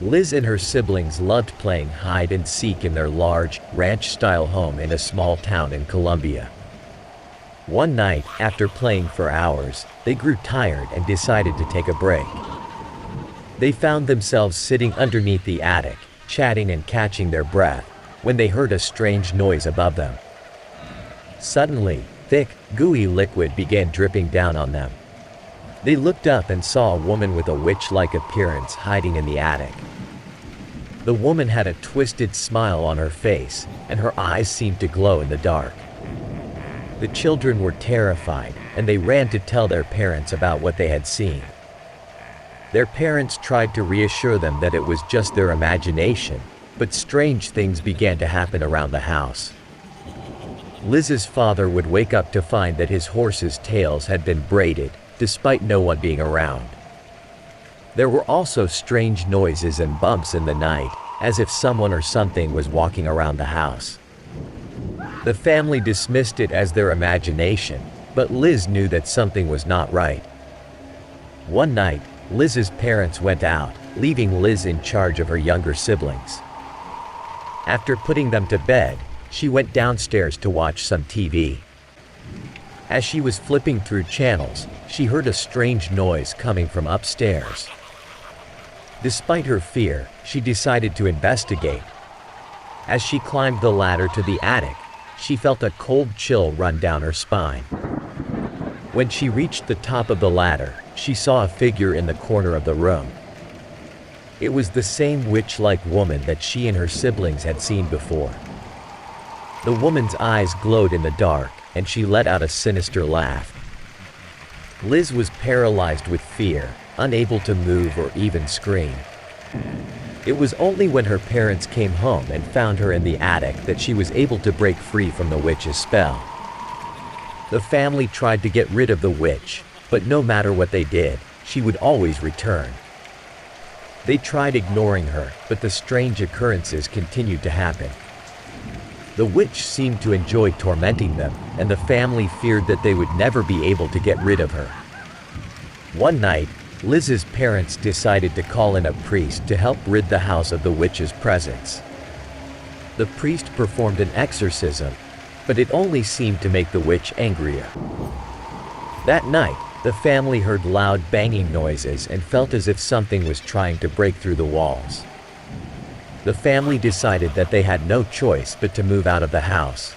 Liz and her siblings loved playing hide and seek in their large, ranch-style home in a small town in Colombia. One night, after playing for hours, they grew tired and decided to take a break. They found themselves sitting underneath the attic, chatting and catching their breath, when they heard a strange noise above them. Suddenly, thick, gooey liquid began dripping down on them. They looked up and saw a woman with a witch-like appearance hiding in the attic. The woman had a twisted smile on her face, and her eyes seemed to glow in the dark. The children were terrified, and they ran to tell their parents about what they had seen. Their parents tried to reassure them that it was just their imagination, but strange things began to happen around the house. Liz's father would wake up to find that his horse's tails had been braided, despite no one being around. There were also strange noises and bumps in the night, as if someone or something was walking around the house. The family dismissed it as their imagination, but Liz knew that something was not right. One night, Liz's parents went out, leaving Liz in charge of her younger siblings. After putting them to bed, she went downstairs to watch some TV. As she was flipping through channels, she heard a strange noise coming from upstairs. Despite her fear, she decided to investigate. As she climbed the ladder to the attic, she felt a cold chill run down her spine. When she reached the top of the ladder, she saw a figure in the corner of the room. It was the same witch-like woman that she and her siblings had seen before. The woman's eyes glowed in the dark, and she let out a sinister laugh. Liz was paralyzed with fear, unable to move or even scream. It was only when her parents came home and found her in the attic that she was able to break free from the witch's spell. The family tried to get rid of the witch, but no matter what they did, she would always return. They tried ignoring her, but the strange occurrences continued to happen. The witch seemed to enjoy tormenting them, and the family feared that they would never be able to get rid of her. One night, Liz's parents decided to call in a priest to help rid the house of the witch's presence. The priest performed an exorcism, but it only seemed to make the witch angrier. That night, the family heard loud banging noises and felt as if something was trying to break through the walls. The family decided that they had no choice but to move out of the house.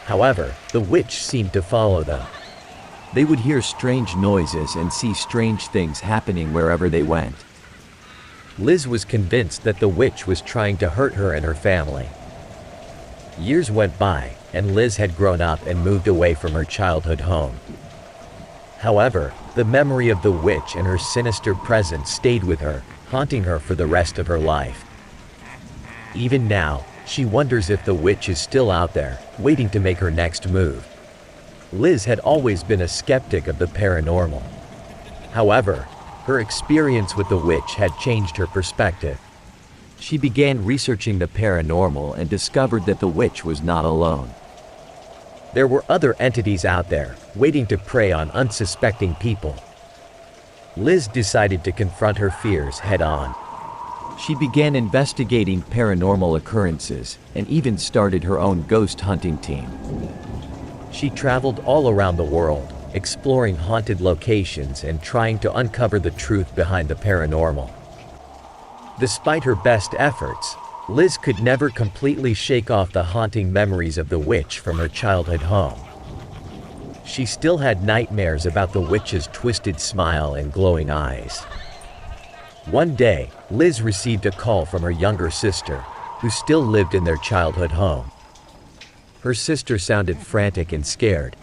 However, the witch seemed to follow them. They would hear strange noises and see strange things happening wherever they went. Liz was convinced that the witch was trying to hurt her and her family. Years went by, and Liz had grown up and moved away from her childhood home. However, the memory of the witch and her sinister presence stayed with her, haunting her for the rest of her life. Even now, she wonders if the witch is still out there, waiting to make her next move. Liz had always been a skeptic of the paranormal. However, her experience with the witch had changed her perspective. She began researching the paranormal and discovered that the witch was not alone. There were other entities out there, waiting to prey on unsuspecting people. Liz decided to confront her fears head-on. She began investigating paranormal occurrences and even started her own ghost hunting team. She traveled all around the world, exploring haunted locations and trying to uncover the truth behind the paranormal. Despite her best efforts, Liz could never completely shake off the haunting memories of the witch from her childhood home. She still had nightmares about the witch's twisted smile and glowing eyes. One day, Liz received a call from her younger sister, who still lived in their childhood home. Her sister sounded frantic and scared.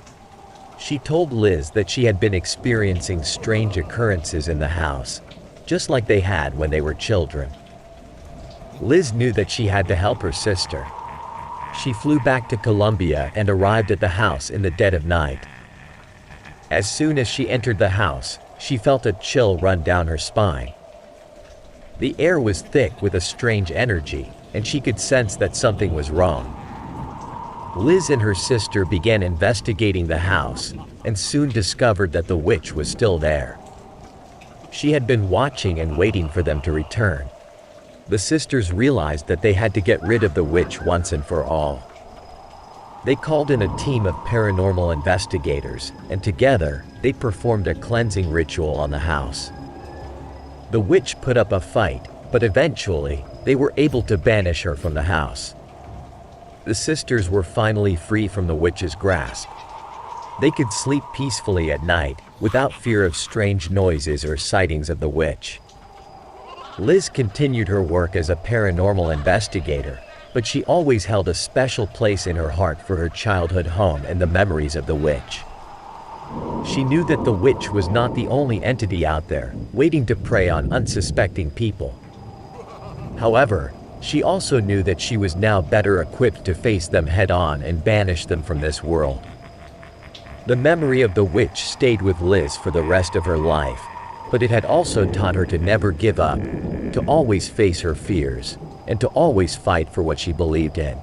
She told Liz that she had been experiencing strange occurrences in the house, just like they had when they were children. Liz knew that she had to help her sister. She flew back to Colombia and arrived at the house in the dead of night. As soon as she entered the house, she felt a chill run down her spine. The air was thick with a strange energy, and she could sense that something was wrong. Liz and her sister began investigating the house, and soon discovered that the witch was still there. She had been watching and waiting for them to return, the sisters realized that they had to get rid of the witch once and for all. They called in a team of paranormal investigators, and together, they performed a cleansing ritual on the house. The witch put up a fight, but eventually, they were able to banish her from the house. The sisters were finally free from the witch's grasp. They could sleep peacefully at night, without fear of strange noises or sightings of the witch. Liz continued her work as a paranormal investigator, but she always held a special place in her heart for her childhood home and the memories of the witch. She knew that the witch was not the only entity out there, waiting to prey on unsuspecting people. However, she also knew that she was now better equipped to face them head-on and banish them from this world. The memory of the witch stayed with Liz for the rest of her life, but it had also taught her to never give up, to always face her fears, and to always fight for what she believed in.